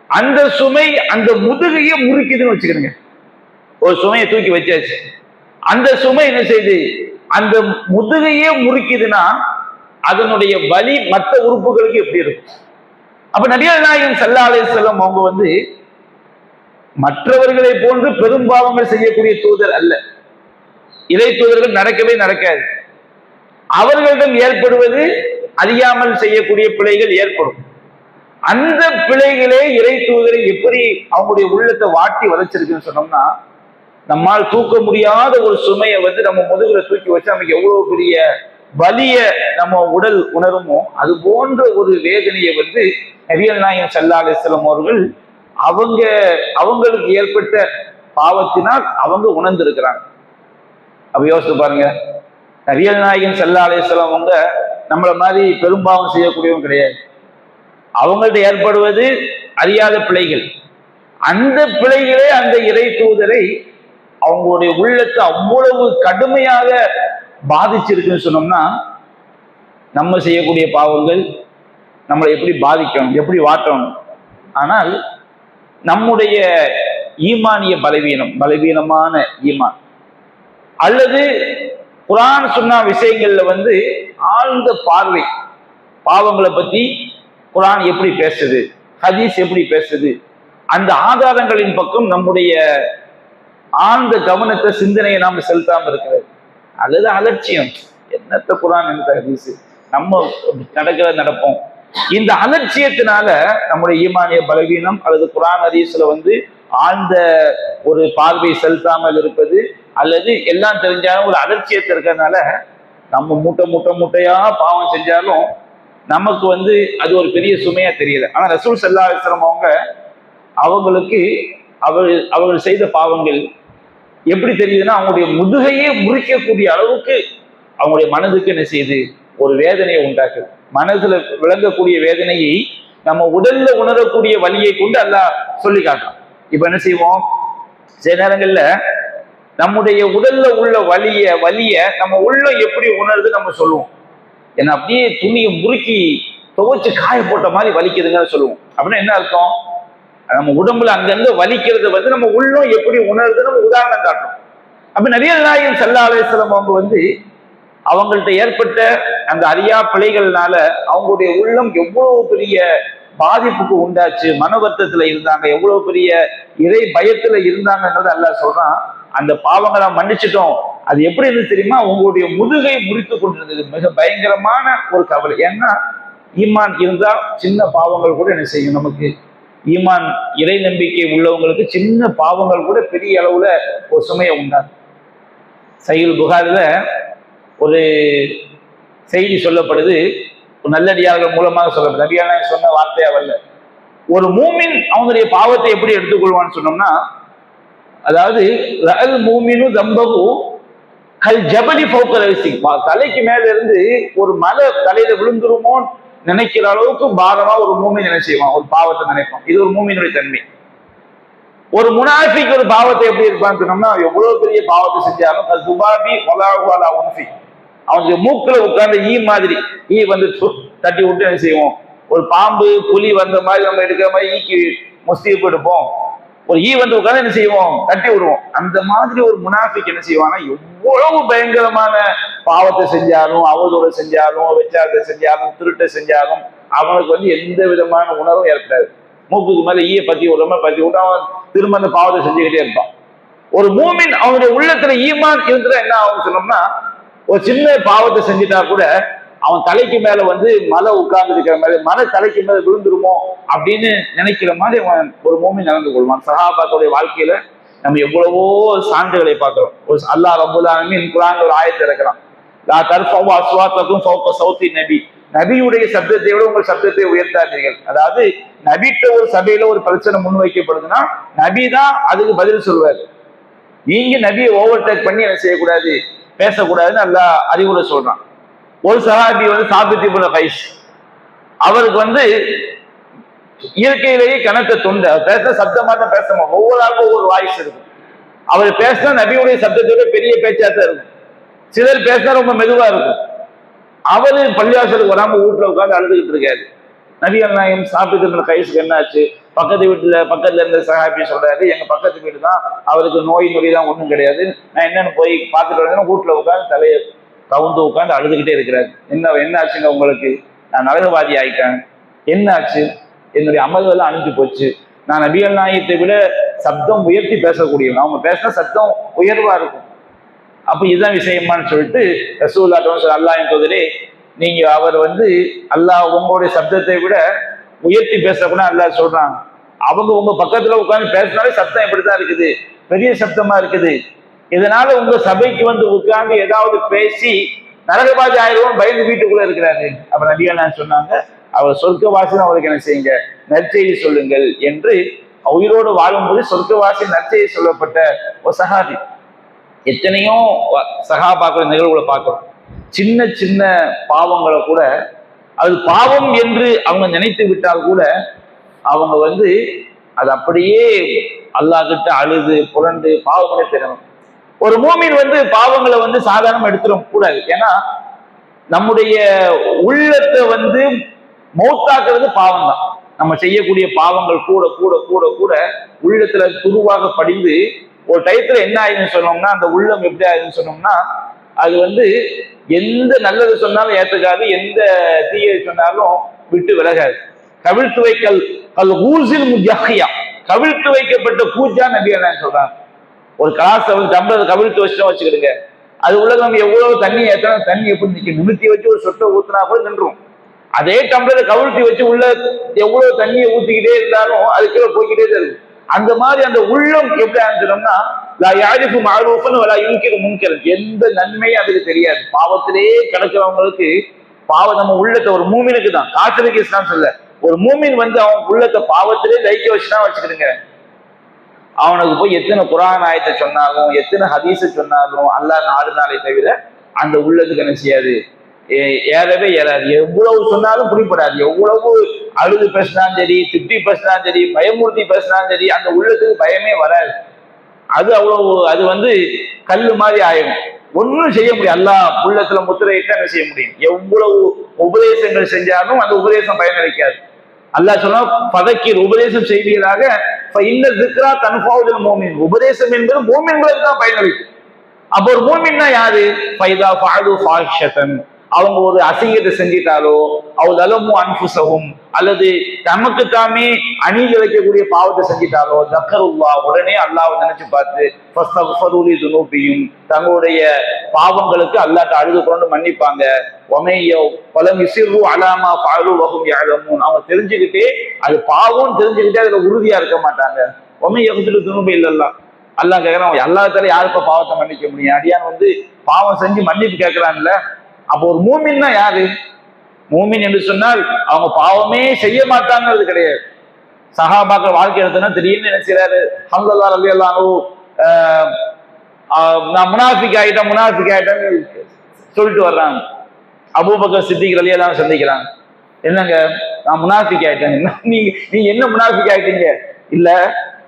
[SPEAKER 1] அந்த சுமை அந்த முதுகையே முறுக்குதுன்னு வச்சுக்கிறீங்க. ஒரு சுமையை தூக்கி வச்சாச்சு, அந்த சுமை என்ன செய்யுது, அந்த முதுகையே முறுக்குதுன்னா அதனுடைய வலி மற்ற உறுப்புகளுக்கு எப்படி இருக்கும்? அப்ப நபிகள் நாயகம் ஸல்லல்லாஹு அலைஹி வஸல்லம் அவங்க மற்றவர்களை போன்று பெரும்பாவங்கள் செய்யக்கூடிய தூதர் அல்ல. இறை தூதர்கள் நடக்காது. அவர்களிடம் ஏற்படுவது அறியாமல் செய்யக்கூடிய பிழைகள் ஏற்படும். அந்த பிழைகளே இறை தூதரை எப்படி அவங்களுடைய உள்ளத்தை வாட்டி வளைச்சிருக்குன்னு சொன்னோம்னா, நம்மால் தூக்க முடியாத ஒரு சுமையை நம்ம முதுகுல தூக்கி வச்சு நமக்கு எவ்வளவு பெரிய வலிய நம்ம உடல் உணருமோ, அது போன்ற ஒரு வேதனையை நபிகள் நாயகம் ஸல்லல்லாஹு அலைஹி வஸல்லம் அவர்கள் அவங்களுக்கு ஏற்பட்ட பாவத்தினால் அவங்க உணர்ந்திருக்கிறாங்க. அப்ப யோசித்து பாருங்க, நபிகள் நாயகம் ஸல்லல்லாஹு அலைஹி வஸல்லம் அவங்க நம்மள மாதிரி பெரும்பாவம் செய்யக்கூடியவங்க கிடையாது. அவங்கள்ட்ட ஏற்படுவது அறியாத பிழைகள். அந்த பிழைகளே அந்த இறை தூதரை அவங்களுடைய உள்ளத்தை அவ்வளவு கடுமையாக பாதிச்சிருக்குன்னு சொன்னோம்னா, நம்ம செய்யக்கூடிய பாவங்கள் நம்மளை எப்படி பாதிக்கணும், எப்படி வாட்டணும். ஆனால் நம்முடைய ஈமானிய பலவீனமான ஈமான் அல்லது குர்ஆன் சுன்னா விஷயங்கள்ல வந்து ஆழ்ந்த பார்வை, பாவங்களை பத்தி குர்ஆன் எப்படி பேசுது, ஹதீஸ் எப்படி பேசுது, அந்த ஆதாரங்களின் பக்கம் நம்முடைய ஆழ்ந்த கவனத்தை, சிந்தனையை நாம செலுத்தாம இருக்கிறது. அல்லது அலட்சியம், என்னத்த குர்ஆன் என்ன ஹதீஸ், நம்ம நடப்போம். இந்த அலட்சியத்தினால நம்முடைய ஈமானிய பலவீனம் அல்லது குர்ஆன் ஹதீஸ்ல வந்து ஆழ்ந்த ஒரு பார்வை செலுத்தாமல் இருப்பது, அல்லது எல்லாம் தெரிஞ்சாலும் ஒரு அலட்சியத்தை இருக்கிறதுனால நம்ம மூட்டையா பாவம் செஞ்சாலும் நமக்கு வந்து அது ஒரு பெரிய சுமையா தெரியல. ஆனா ரசூல் ஸல்லல்லாஹு அலைஹி வஸல்லம் அவங்களுக்கு அவர்கள் செய்த பாவங்கள் எப்படி தெரியுதுன்னா, அவங்களுடைய முதுகையே முறிக்கக்கூடிய அளவுக்கு அவங்களுடைய மனதுக்கு என்ன செய்யுது, ஒரு வேதனையை உண்டாக்குது. மனதுல விளங்கக்கூடிய வேதனையை நம்ம உடல்ல உணரக்கூடிய வலியை கொண்டு அல்லாஹ் சொல்லி காட்டலாம். இப்ப என்ன செய்வோம், சில நேரங்கள்ல நம்முடைய உடல்ல உள்ள வலிய நம்ம உள்ள எப்படி உணருது நம்ம சொல்லுவோம். ஏன்னா அப்படியே துணியை முறுக்கி துவைச்சு காய போட்ட மாதிரி வலிக்குதுன்னு சொல்லுவோம். அப்படின்னா என்ன அர்த்தம், நம்ம உடம்புல அங்கங்க வலிக்கிறது வந்து நம்ம உள்ளம் எப்படி உணருது நம்ம உதாரணம் காட்டும். அப்ப நபிகள் நாயகம் ஸல்லல்லாஹு அலைஹி வஸல்லம் அவங்க வந்து அவங்கள்ட்ட ஏற்பட்ட அந்த அறியா பிழைகள்னால அவங்களுடைய உள்ளம் எவ்வளவு பெரிய பாதிப்புக்கு உண்டாச்சு, மன வருத்தத்துல இருந்தாங்க, எவ்வளவு பெரிய இறை பயத்துல இருந்தாங்கன்றது அல்லாஹ் சொல்றான். அந்த பாவங்களை மன்னிச்சிட்டோம். அது எப்படி இருந்து தெரியுமா, உங்களுடைய முதுகை முறித்து கொண்டிருந்தது. மிக பயங்கரமான ஒரு கவலை. ஏன்னா ஈமான் இருந்தா சின்ன பாவங்கள் கூட என்ன செய்யும், நமக்கு ஈமான் இறை நம்பிக்கை உள்ளவங்களுக்கு சின்ன பாவங்கள் கூட பெரிய அளவுல ஒரு சுமையை உண்டாகும். சஹீஹுல் புகாரில ஒரு செய்தி சொல்லப்படுது, ஒரு நல்லடியார்கள் மூலமாக சொல்லப்படுது. நபியான சொன்ன வார்த்தையா வரல. ஒரு மூமின் அவங்களுடைய பாவத்தை எப்படி எடுத்துக்கொள்வான்னு சொன்னோம்னா, அதாவது ரஅல் மூமினு தம்பகு கல் ஜபலி ஃபௌக ரஸி, தலைக்கு மேல இருந்து ஒரு மலை தலையில விழுந்துருமோ நினைக்கிற அளவுக்கு பாரமா ஒரு மூமின் என்ன செய்வான், ஒரு பாவத்தை நினைப்பான். இது ஒரு மூமினுடைய தன்மை. ஒரு முனாஃபிக் ஒரு பாவத்தை எப்படி இருப்பான்னு சொன்னோம்னா, எவ்வளவு பெரிய பாவத்தை செஞ்சாலும் கல் துபாபி வலாஹு அலா உன்ஃபி, அவனுக்கு மூக்குல உட்கார்ந்து மாதிரி வந்து தட்டி விட்டு என்ன செய்வோம், ஒரு பாம்பு புலி வந்த மாதிரி நம்ம எடுக்கிற மாதிரி ஈக்கு முஸ்தீப் எடுப்போம், ஒரு வந்து உட்கார்ந்து என்ன செய்வோம், தட்டி விடுவோம். அந்த மாதிரி ஒரு முனாஃபிக் என்ன செய்வான்னா, எவ்வளவு பயங்கரமான பாவத்தை செஞ்சாலும், அவதூறு செஞ்சாலும், விச்சாரத்தை செஞ்சாலும், திருட்டை செஞ்சாலும் அவனுக்கு வந்து எந்த விதமான உணர்வும் ஏற்படாது. மூக்குக்கு மேல பத்தி விட்டு அவன் திரும்ப அந்த பாவத்தை செஞ்சுக்கிட்டே இருப்பான். ஒரு மூமின் அவனுடைய உள்ளத்துல ஈமான் இருந்துட்டா என்ன ஆகும் சொன்னோம்னா, ஒரு சின்ன பாவத்தை செஞ்சுட்டா கூட அவன் தலைக்கு மேல வந்து மலை உட்கார்ந்து இருக்கிற மாதிரி, மலை தலைக்கு மேல விழுந்துருமோ அப்படின்னு நினைக்கிற மாதிரி அவன் ஒரு மூமின் நடந்து கொள்வான். சஹாபாக்களுடைய வாழ்க்கையில நம்ம எவ்வளவோ சான்றுகளை பார்க்கிறோம். ஒரு அல்லாஹ் ரப்பல் ஆலமீன் குர்ஆன்ல ஒரு ஆயத்தை இறக்குறான், லா தர்ஃபஉ அஸ்வாத்தக்கும் ஃபௌக சௌத்தி நபி, நபியுடைய சப்தத்தை விட உங்கள் சப்தத்தை உயர்த்தாதீர்கள். அதாவது நபிட்ட ஒரு சபையில ஒரு பிரச்சனை முன்வைக்கப்படுதுன்னா நபி தான் அதுக்கு பதில் சொல்வார். நீங்க நபியை ஓவர்டேக் பண்ணி என்ன செய்யக்கூடாது, பேசக்கூடாதுன்னு அல்லாஹ் அறிவுரை சொல்றான். ஒரு சஹாபி வந்து சாபித் இப்னு கைஸ், அவருக்கு வந்து இயற்கையிலேயே கணக்க தொண்டை, பேச சப்தமா தான் பேசணும், ஒவ்வொரு ஆளுக்கும் ஒவ்வொரு வாய்ஸ் இருக்கும். அவர் பேசினா நபியுடைய சப்தத்தோட பெரிய பேச்சாத்தான் இருக்கும், சிலர் பேசினா ரொம்ப மெதுவா இருக்கும். அவரு பள்ளிவாசலுக்கு வராம வீட்டுல உட்காந்து அழுதுகிட்டு இருக்காரு. நபிகள் நாயகம் சாபித் இப்னு கைஸ்க்கு என்னாச்சு, பக்கத்துல இருந்த சஹாபி சொல்றாரு, எங்க பக்கத்து வீடு தான், அவருக்கு நொடிதான் ஒண்ணும் கிடையாது, நான் என்னன்னு போய் பார்த்துட்டு வரேன். வீட்டுல உட்காந்து தலையை கவுந்து உட்காந்து அழுதுகிட்டே இருக்கிறாரு. என்ன ஆச்சுங்க உங்களுக்கு, நான் நரகவாதி ஆயிட்டேன், என்ன ஆச்சு, என்னுடைய அமல்கள் அழிஞ்சு போச்சு, நான் நபிகள் நாயகத்தை விட சப்தம் உயர்த்தி பேசக்கூடியவன், அவங்க பேசினா சப்தம் உயர்வா இருக்கும். அப்ப இதுதான் விஷயமான்னு சொல்லிட்டு ரசூலுல்லாஹ் சொல்ல, அல்லாஹ்வின் தூதரே நீங்க அவர் வந்து அல்லாஹ் உங்களுடைய சப்தத்தை விட உயர்த்தி பேசக்கூட அல்லாஹ் சொல்றாங்க. அவங்க உங்க பக்கத்துல உட்கார்ந்து பேசினாலே சப்தம் எப்படித்தான் இருக்குது, பெரிய சப்தமா இருக்குது, இதனால உங்க சபைக்கு வந்து உட்கார்ந்து ஏதாவது பேசி நரகவாதி ஆயிரம் பயந்து வீட்டுக்குள்ள இருக்கிறாரு. அப்ப நபிகள் நான் சொன்னாங்க, அவர் சொர்க்கவாசி அவருக்கு என்ன செய்யுங்க, நற்செய்தி சொல்லுங்கள் என்று. உயிரோடு வாழும்போது சொர்க்கவாசி நற்செய்தி சொல்லப்பட்ட ஒரு சஹாபி. எத்தனையோ சஹாபாக்கள் நிகழ்வுகளை பார்க்கிறோம். சின்ன சின்ன பாவங்களை கூட அது பாவம் என்று அவங்க நினைத்து விட்டால் கூட அவங்க வந்து அது அப்படியே அல்லாஹ் கிட்ட அழுது புரண்டு பாவங்களை பெறணும். ஒரு மூமின் வந்து பாவங்களை வந்து சாதாரணமா எடுத்துட கூடாது. ஏன்னா நம்முடைய உள்ளத்தை வந்து மௌத்தாக்குறது பாவம் தான். நம்ம செய்யக்கூடிய பாவங்கள் கூட கூட கூட கூட உள்ளத்துல துருவாக படிந்து ஒரு டயத்துல என்ன ஆயிடுன்னு சொன்னோம்னா, அந்த உள்ளம் எப்படி ஆயிடுன்னு சொன்னோம்னா அது வந்து எந்த நல்லது சொன்னாலும் ஏத்துக்காது, எந்த தீயது சொன்னாலும் விட்டு விலகாது. கவிழ்த்து வைக்கல் அது ஊசில் முஜாகியா, கவிழ்த்து வைக்கப்பட்ட பூஜா நபி என்ன சொல்றாங்க. ஒரு கிளாஸ் டம்ளர் கவிழ்த்து வச்சுட்டோம் வச்சுக்கிடுங்க, அது உள்ள நம்ம எவ்வளவு தண்ணி ஏத்தனா தண்ணி எப்படி நிற்கும், நிமித்தி வச்சு ஒரு சொட்டை ஊத்துனா கூட நின்றும். அதே டம்ளரை கவிழ்த்தி வச்சு உள்ள எவ்வளவு தண்ணியை ஊத்திக்கிட்டே இருந்தாலும் அது கீழே போய்கிட்டே தான் இருக்கும். அந்த மாதிரி அந்த உள்ளம் எப்படி ஆரம்பிச்சிடும்னா, யாரிஃபு மஅரூஃபன் வலா யுன்கிரு முன்கரன், எந்த நன்மையும் அதுக்கு தெரியாது. பாவத்திலே கிடக்கிறவங்களுக்கு பாவம் நம்ம உள்ளத்தை, ஒரு மூமினுக்கு தான், காத்திருக்கு இஸ்லாம் சொல்ல, ஒரு மூமின் வந்து அவன் உள்ளத்தை பாவத்திலே லைக்க வச்சுதான் வச்சுக்கிடுங்க, அவனுக்கு போய் எத்தனை குர்ஆன் ஆயத்தை சொன்னாலும் எத்தனை ஹதீஸை சொன்னாலும் அல்லாஹ் நாடுனாலே தவிர அந்த உள்ளத்துக்கு என்ன செய்யாது, ஏறவே ஏறாது. எவ்வளவு சொன்னாலும் புரியப்படாது. எவ்வளவு அழுது பேசினாலும் சரி, திட்டி பேசினாலும் சரி, பயமூர்த்தி பேசினாலும் சரி, அந்த உள்ளத்துக்கு பயமே வராது. அது அவ்வளவு, அது வந்து கல்லு மாதிரி ஆயிடும், ஒன்றும் செய்ய முடியும். அல்லாஹ் உள்ளத்துல முத்திரையிட்டு என்ன செய்ய முடியும்? எவ்வளவு உபதேசங்கள் செஞ்சாலும் அந்த உபதேசம் பயனளிக்காது. அல்லாஹ் சொன்னா பதக்கீர், உபதேசம் செய்வீராக, உபதேசம் என்பது மூமின்களுக்கு தான் பயனளிக்கும். அப்போ ஒரு மூமின்னா யாரு? ஃபைதா ஃபஅலு ஃபாஹிஷத்தன், அவங்க ஒரு அசிங்கத்தை செஞ்சிட்டாலோ, அவதலமு அன்ஃபுஸஹும், அல்லது தமக்கு தாமே அநீதி இழைக்கக்கூடிய பாவத்தை செஞ்சிட்டாலோ, தக்கருல்லாஹ், உடனே அல்லாஹ்வை நினைச்சு பார்த்து ஃபஸ்தக்ஃபிரு லிதுனூபிஹிம், தங்களுடைய பாவங்களுக்கு அல்லாஹ்ட்ட அழுது கொண்டு மன்னிப்பாங்க. வமையோ வலம் யுஸிர்ரு அலா மா ஃபஅலு வஹும் யஅலமூன், அவங்க தெரிஞ்சுக்கிட்டே, அது பாவம் தெரிஞ்சுக்கிட்டே அதுல உறுதியா இருக்க மாட்டாங்க. வமைய யக்ஃபிரு துனூப இல்லல்லாஹ், அல்லாஹ் கேட்கறான், அல்லாஹ்தால யாருப்பா பாவத்தை மன்னிக்க முடியும்? அடியான் வந்து பாவம் செஞ்சு மன்னிப்பு கேட்கிறான்ல. அப்போ ஒரு மூமின்னா யாரு? மூமின் என்று சொன்னால் அவங்க பாவமே செய்ய மாட்டாங்கிறது கிடையாது. சஹாபாக்கள் வாழ்க்கை எடுத்தோன்னா திடீர்னு என்ன செய்யறாரு, ஹம்ஸா ரலியல்லாஹு நான் முனாஃபிக் ஆயிட்டேன்னு சொல்லிட்டு வர்றாங்க. அபூபக்கர் சித்திக் ரலியல்லாஹு சந்திக்கிறாங்க. என்னங்க நான் முனாஃபிக் ஆயிட்டேன். நீ என்ன முனாஃபிக் ஆயிட்டீங்க? இல்ல,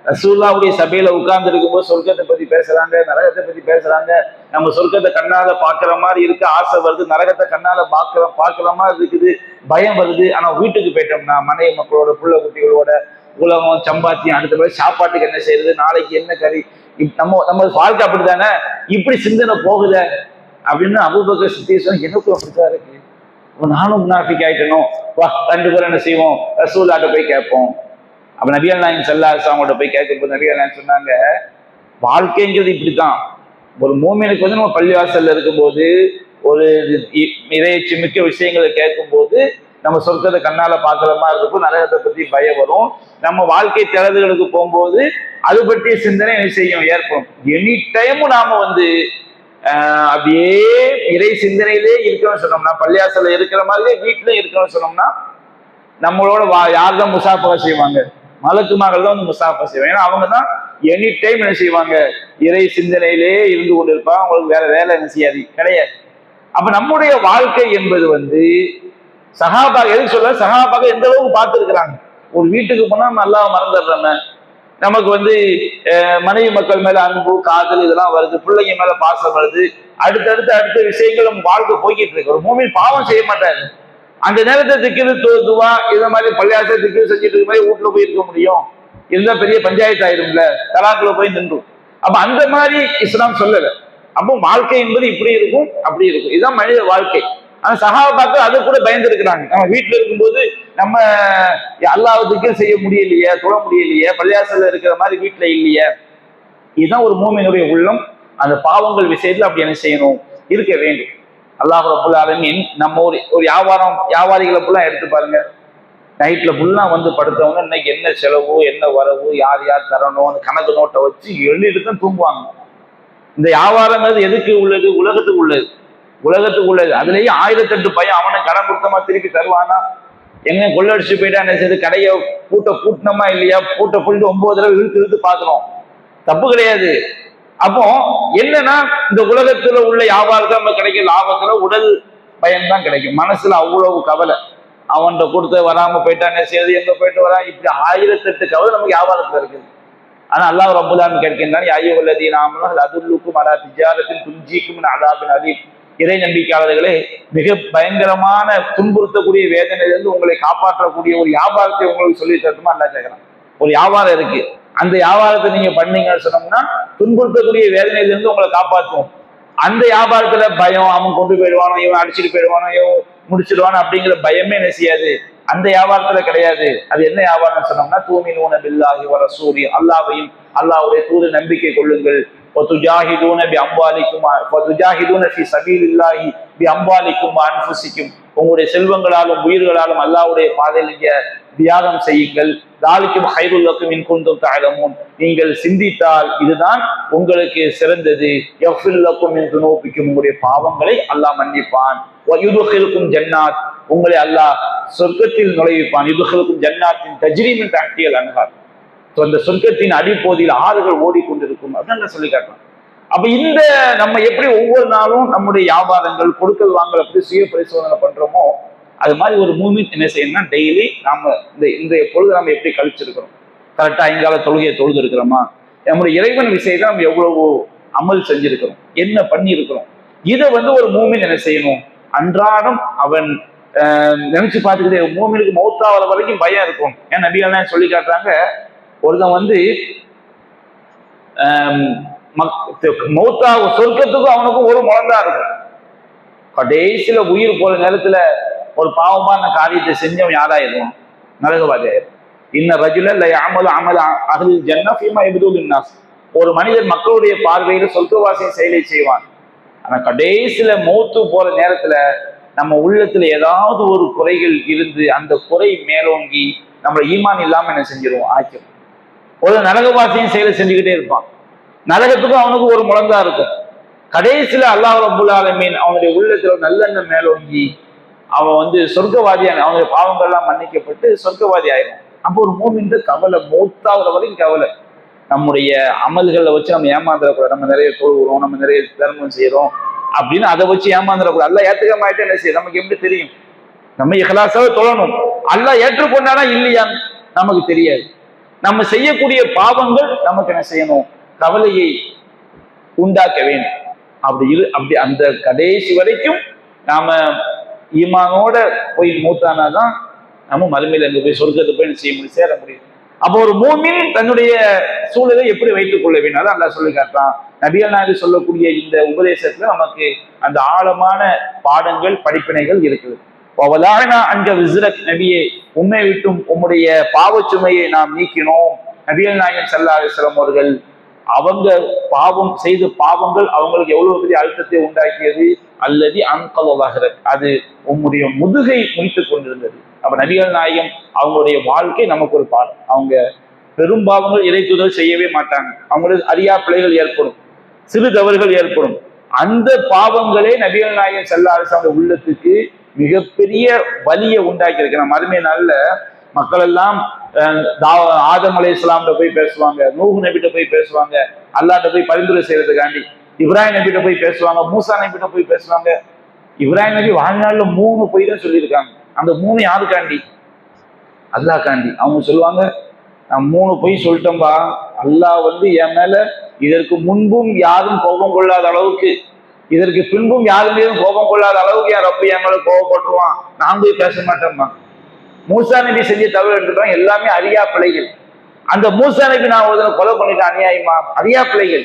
[SPEAKER 1] ரசூலுல்லாஹ்வுடைய சபையில உட்கார்ந்து இருக்கும்போது சொர்க்கத்தை பத்தி பேசுறாங்க, நரகத்தை பத்தி பேசுறாங்க. நம்ம சொர்க்கத்தை கண்ணால பாக்குற மாதிரி இருக்கு, ஆசை வருது. நரகத்தை கண்ணால பாக்குற மாதிரி இருக்குது, பயம் வருது. ஆனா வீட்டுக்கு போயிட்டோம்னா மனைவி மக்களோட புள்ள குட்டிகளோட உலகம் சம்பாத்தியம், அடுத்த பிறகு சாப்பாட்டுக்கு என்ன செய்யறது, நாளைக்கு என்ன கறி, நம்ம வாழ்க்கை அப்படித்தானே, இப்படி சிந்தனை போகுத அப்படின்னு அபூபக்கர் சித்திக் சொன்ன, எனக்கும் அப்படித்தான் இருக்கு, நானும் முனாஃபிக் ஆயிட்டனும். வா, 2 பேரும் என்ன செய்வோம், ரசூலுல்லாஹ்ட்ட போய் கேட்போம். அப்ப நபிகள் நாயகம் ஸல்லல்லாஹு அலைஹி வஸல்லம் போய் கேட்கும்போது நபிகள் நாயகம் சொன்னாங்க, வாழ்க்கைங்கிறது இப்படித்தான். ஒரு மூமினுக்கு வந்து நம்ம பள்ளிவாசல்ல இருக்கும்போது ஒரு இறைச்சி மிக்க விஷயங்களை கேட்கும் போது நம்ம சொர்க்கத்தை கண்ணால பாக்குற மாதிரி இருக்கும், நரகத்தை பத்தி பயம் வரும். நம்ம வாழ்க்கை தேர்தல்களுக்கு போகும்போது அது பற்றிய சிந்தனை என்ன செய்யும், ஏற்படும். எனி டைமும் நாம வந்து அப்படியே இறை சிந்தனையிலே இருக்கணும்னு சொன்னோம்னா, பள்ளிவாசல்ல இருக்கிற மாதிரியே வீட்டுல இருக்கணும்னு சொன்னோம்னா, நம்மளோட யார் தான் முசாஃபா செய்வாங்க? மலக்குமார்கள் தான் வந்து முசாஃபா செய்வாங்க. ஏன்னா அவங்க தான் எனி டைம் என்ன செய்வாங்க, இறை சிந்தனையிலே இருந்து கொண்டு இருப்பாங்க. அவங்களுக்கு வேற வேலை என்ன செய்யாது, கிடையாது. அப்ப நம்முடைய வாழ்க்கை என்பது வந்து சஹாபாக, எதுக்கு சொல்ல, சஹாபாக எந்த அளவுக்கு பார்த்துருக்கிறாங்க. ஒரு வீட்டுக்கு போனா நம்ம அல்லாஹ் மறந்துடுறோம், நமக்கு வந்து மனைவி மக்கள் மேல அன்பு காதல் இதெல்லாம் வருது, பிள்ளைங்க மேல பாசம் வருது, அடுத்த விஷயங்கள் நம்ம வாழ்க்கை போய்கிட்டு இருக்கு. ஒரு மூமின் பாவம் செய்ய மாட்டாரு. அந்த நேரத்தை திக்கிது துவா இதை மாதிரி பள்ளியாசை திக்கிது செஞ்சுட்டு இருக்க மாதிரி வீட்டுல போய் இருக்க முடியும்? இதுதான் பெரிய பஞ்சாயத்து ஆயிரும்ல, தலாக்குல போய் நின்றும். அப்ப அந்த மாதிரி இஸ்லாம் சொல்லல. அப்போ வாழ்க்கை என்பது இப்படி இருக்கும், அப்படி இருக்கும். இதுதான் மனித வாழ்க்கை. ஆனா சஹாபாக்கள் அது கூட பயந்து இருக்கிறாங்க. நம்ம வீட்டுல இருக்கும்போது நம்ம அல்லாஹ் திக்ர் செய்ய முடியலையே, தொழ முடியலையே, பள்ளியாசல்ல இருக்கிற மாதிரி வீட்டுல இல்லையே. இதுதான் ஒரு மூமினுடைய உள்ளம். அந்த பாவங்கள் விஷயத்துல அப்படி என்ன செய்யணும், இருக்க வேண்டும். அல்லாஹ் ரப்பல் ஆலமீன் நம்ம ஒரு வியாபாரிகளை ஃபுல்லா எடுத்து பாருங்க. நைட்ல ஃபுல்லா வந்து படுத்தவங்க இன்னைக்கு என்ன செலவு, என்ன வரவு, யார் யார் தரணும், அந்த கணக்கு நோட்டை வச்சு எழுதிட்டு தான் தூங்குவாங்க. இந்த வியாபாரங்கிறது எதுக்கு உள்ளது? உலகத்துக்கு உள்ளது, உலகத்துக்கு உள்ளது. அதுலயும் 1008 பையன் அவனை கடன் கொடுத்தமா திருப்பி தருவானா? எங்க கொள்ளடிச்சு போயிட்டா என்ன செய்யுது, கடையை பூட்டினமா இல்லையா, பூட்டை போயிட்டு 9 தடவை இழுத்து பார்க்கணும், தப்பு கிடையாது. அப்போ என்னன்னா, இந்த உலகத்துல உள்ள வியாபாரத்தை நம்ம கிடைக்கிற லாபத்துல உடல் பயன் தான் கிடைக்கும், மனசுல அவ்வளவு கவலை. அவன்கிட்ட கொடுத்து வராம போயிட்டா என்ன செய்யுது, எங்க போயிட்டு வரா, இப்படி 1008 கவலை நமக்கு வியாபாரத்துல இருக்குது. ஆனா அல்லாஹ் ரப்பல் ஆலமீன் கேட்கின்றான், யா அய்யுஹல்லதீன ஆமனூ ஹல் அதுல்லுக்கும் அலா திஜாரத்தின் துன்ஜீக்கும் மின் அஸாபின் அலீம். இறை நம்பிக்கையாளர்களே, மிக பயங்கரமான துன்புறுத்தக்கூடிய வேதனையிலிருந்து உங்களை காப்பாற்றக்கூடிய ஒரு வியாபாரத்தை உங்களுக்கு சொல்லி தரட்டுமா அல்லாஹ் கேட்கிறான். ஒரு வியாபாரம் இருக்கு, அந்த வியாபாரத்தை நீங்க பண்ணீங்கன்னு சொன்னோம்னா துன்புறுத்தக்கூடிய வேதனையிலிருந்து உங்களை காப்பாற்றும். அந்த வியாபாரத்துல பயம், அவன் கொண்டு போயிடுவானோ, இவன் அடிச்சுட்டு போயிடுவானோ, இவன் முடிச்சிடுவானோ அப்படிங்கிற பயமே என்ன செய்யாது, அந்த வியாபாரத்துல கிடையாது. அது என்ன வியாபாரம் சொன்னோம்னா, தூமினூன பில்லாஹி வ ரசூலி, அல்லாஹ்வையும் அல்லாஹ்வுடைய தூது நம்பிக்கை கொள்ளுங்கள். وَتُجَاهِدُونَ بِأَمْوَالِكُمْ وَتُجَاهِدُونَ فِي سَبِيلِ اللَّهِ بِأَمْوَالِكُمْ وَأَنفُسِكُمْ, உங்களுடைய செல்வங்களாலும் உயிர்களாலும் அல்லாஹ்வுடைய பாதையில் நீங்க தியாகம் செய்யுங்கள். தாலிக்கும் ஹைருல் லக்கும் இன் குன்தும் தஅலமூன், நீங்கள் சிந்தித்தால் இதுதான் உங்களுக்கு சிறந்தது. யஃபிர் லக்கும் மின் துனூபிக்கும், உங்களுடைய பாவங்களை அல்லாஹ் மன்னிப்பான். வயுதுகிலுக்கும் ஜன்னாத், உங்களை அல்லாஹ் சொர்க்கத்தில் நுழைவிப்பான். யுதுகிலுக்கும் ஜன்னாத்தின் தஜ்ரீ மின் தஹ்திஹல் அன்ஹார், அந்த சொர்க்கத்தின் அடிப்பகுதியில் ஆறுகள் ஓடிக்கொண்டிருக்கும் அப்படின்னு சொல்லி காட்டலாம். அப்ப இந்த நம்ம எப்படி ஒவ்வொரு நாளும் நம்முடைய வியாபாரங்கள் கொடுக்கல் வாங்கல் அப்படி சுய பரிசோதனை பண்றோமோ, அது மாதிரி ஒரு மூமெண்ட் என்ன செய்யணும்னா, டெய்லி நாம இந்த பொழுது நம்ம எப்படி கழிச்சிருக்கிறோம், கரெக்டா 5 கால தொழுகையை தொழுது இருக்கிறோமா, நம்முடைய இறைவன் விஷயத்தை நம்ம எவ்வளவு அமல் செஞ்சிருக்கிறோம், என்ன பண்ணி இருக்கிறோம், இதை ஒரு மூமெண்ட் என்ன செய்யணும், அன்றாடம் அவன் நினைச்சு பார்த்துக்கிட்டே. மூமினுக்கு மௌத்தாவர வரைக்கும் பயம் இருக்கும். ஏன் நபிகள் சொல்லி காட்டுறாங்க, ஒருத்தன் மௌத்தா சொர்க்கத்துக்கும் அவனுக்கும் ஒரு முழந்தா இருக்கும். கடைசியில உயிர் போற நேரத்துல ஒரு பாவமான காரியத்தை செஞ்சவன் யாராயிரும், நரகவாதியாயிரும். இன்ன ரஜுல அமல அமல அகலில் ஜன்னா ஃபீமா யப்துல் நாஸ், ஒரு மனிதன் மக்களுடைய பார்வையில சொர்க்கவாசியின் செயலை செய்வான். ஆனா கடைசியில மௌத்து போற நேரத்துல நம்ம உள்ளத்துல ஏதாவது ஒரு குறைகள் இருந்து அந்த குறை மேலோங்கி நம்ம ஈமான் இல்லாம என்ன செஞ்சிருவோம், ஆக்கும். ஒரு நரகவாசியின் செயலை செஞ்சுக்கிட்டே இருப்பான். நரகத்துக்கும் அவனுக்கு ஒரு முழங்கா இருக்கும். கடைசியில அல்லாஹ் ரப்புல் ஆலமீன் அவனுடைய உள்ளத்துல நல்லெண்ணம் மேலோங்கி அவன் சொர்க்கவாதியான, அவனுடைய பாவங்கள்லாம் மன்னிக்கப்பட்டு சொர்க்கவாதி ஆயிடும். அப்போ ஒரு மூமின் கவலை, மௌத்தாவுற வரைக்கும் கவலை. நம்முடைய அமல்களை வச்சு நம்ம ஏமாந்துடக்கூடாது. நம்ம நிறைய தொழுகிறோம், நம்ம நிறைய தர்மம் செய்யறோம் அப்படின்னு அதை வச்சு ஏமாந்துடக்கூடாது. அல்லா ஏற்றுக்க மாட்டே என்ன செய்யும், நமக்கு எப்படி தெரியும்? நம்ம இஹ்லாஸாவே தொழணும். அல்லா ஏற்றுக்கொண்டானா இல்லையான்னு நமக்கு தெரியாது. நம்ம செய்யக்கூடிய பாவங்கள் நமக்கு என்ன செய்யணும், கவலையை உண்டாக்க வேண்டும். அப்படி அந்த கடைசி வரைக்கும் நாம ஈமானோட போய் மூத்தானாதான் நம்ம மறுமையில அங்க போய் சொர்க்கத்தை போய் செய்ய முடியும், சேர முடியும். அப்போ ஒரு மூமின் தன்னுடைய சூழலை எப்படி வைத்துக் கொள்ள வேண்டும் அதான் அல்லாஹ் சொல்லி காட்டான். நபிகள் நாயகம் சொல்லக்கூடிய இந்த உபதேசத்துல நமக்கு அந்த ஆழமான பாடங்கள், படிப்பினைகள் இருக்குது. அங்க விஸ்ரக், நபியே உண்மை விட்டும் உம்முடைய பாவச்சுமையை நாம் நீக்கினோம். நபிகள் நாயகம் ஸல்லல்லாஹு அலைஹி வஸல்லம் அவர்கள் அவங்க பாவம் செய்த பாவங்கள் அவங்களுக்கு எவ்வளவு பெரிய அழுத்தத்தை உண்டாக்கியது. அல்லது அன்கலவாகிறது, அது உம்முடைய முதுகை முடித்துக் கொண்டிருந்தது. அப்ப நபிகள் நாயகம் அவங்களுடைய வாழ்க்கை நமக்கு ஒரு பாடம். அவங்க பெரும்பாவங்கள் இறைத்துதல் செய்யவே மாட்டாங்க. அவங்களுக்கு அறியா பிழைகள் ஏற்படும், சிறு தவறுகள் ஏற்படும். அந்த பாவங்களே நபிகள் நாயகம் ஸல்லல்லாஹு அலைஹி வஸல்லம் உள்ளத்துக்கு மிகப்பெரிய வலியை உண்டாக்கி இருக்கு. நம்ம அருமை நாள்ல மக்கள் எல்லாம் ஆதம் அலைஹிஸ்ஸலாம்கிட்ட போய் பேசுவாங்க, நூஹ் நபிட்ட போய் பேசுவாங்க, அல்லாஹ்ட்ட போய் பரிந்துரை செய்யறதுக்காண்டி. இப்ராஹிம் நபிட்ட போய் பேசுவாங்க, மூசா நபிட்ட போய் பேசுவாங்க. இப்ராஹிம் நபி வாழ்நாள்ல 3 பொய் தான் சொல்லியிருக்காங்க. அந்த 3 யாருக்காண்டி? அல்லாஹ் காண்டி. அவங்க சொல்லுவாங்க, நான் 3 பொய் சொல்லிட்டேன்பா, அல்லாஹ் என் மேல இதற்கு முன்பும் யாரும் கோபம் கொள்ளாத அளவுக்கு, இதற்கு பின்பும் யாரும் மீதும் கோபம் கொள்ளாத அளவுக்கு யார் அப்ப என் மேல கோபப்பட்டுருவான், நான் போய் பேச மாட்டேன்பா. மூசா நபி செஞ்ச தவறு எடுத்துட்டாங்க, எல்லாமே அறியா பிழைகள். அந்த மூசா நபி நான் ஒரு கொலை பண்ணிட்டேன் அநியாயமா, அறியா பிழைகள்.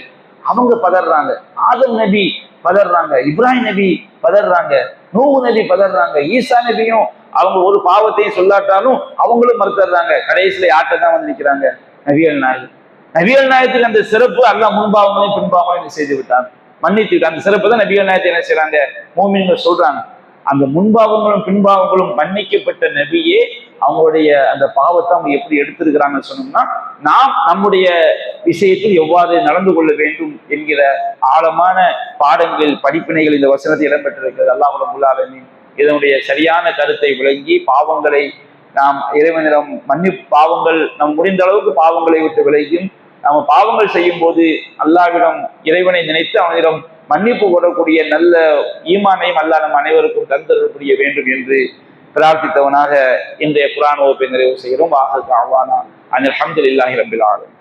[SPEAKER 1] அவங்க பதறாங்க, ஆதம் நபி பதறாங்க, இப்ராஹிம் நபி பதறாங்க, நூஹ் நபி பதறாங்க, ஈசா நபியும் அவங்க ஒரு பாவத்தையும் சொல்லாட்டாலும் அவங்களும் மறுத்துறாங்க. கடைசியில யார்கிட்ட தான் நிற்கிறாங்க, நபிகள் நாயகம். நபிகள் நாயகத்துக்கு அந்த சிறப்பு அல்லாஹ் முன்பாவங்களையும் பின்பாவங்களையும் செய்து விட்டாங்க, மன்னித்து விட்டாங்க. அந்த சிறப்பு தான் நபிகள் நாயகத்தை என்ன செய்யறாங்க, மூமின்கள் சொல்றாங்க. அந்த முன்பாவங்களும் பின்பாவங்களும் மன்னிக்கப்பட்ட நபியே அவங்களுடைய அந்த பாவத்தை அவங்க எப்படி எடுத்திருக்கிறாங்கன்னு சொன்னோம்னா, நாம் நம்முடைய விஷயத்தில் எவ்வாறு நடந்து கொள்ள வேண்டும் என்கிற ஆழமான பாடங்கள், படிப்பினைகள் இந்த வசனத்தில் இடம்பெற்றிருக்கிறது. அல்லாஹ் ரப்பல் ஆலமீன் இதனுடைய சரியான கருத்தை விளங்கி பாவங்களை நாம் இறைவனிடம் பாவங்கள் நம் முடிந்த அளவுக்கு பாவங்களை விட்டு விலகியும், நம்ம பாவங்கள் செய்யும் போது அல்லாஹ்விடம் இறைவனை நினைத்து அவனிடம் மன்னிப்பு கொள்ளக்கூடிய நல்ல ஈமானையும் அல்லாஹ் நம் அனைவருக்கும் தந்தருள் புரிய வேண்டும் என்று பிரார்த்தித்தவனாக இன்றைய குர்ஆன் வகுப்பை நிறைவு செய்கிறோம். அல்ஹம்துலில்லாஹி ரப்பில் ஆலமீன்.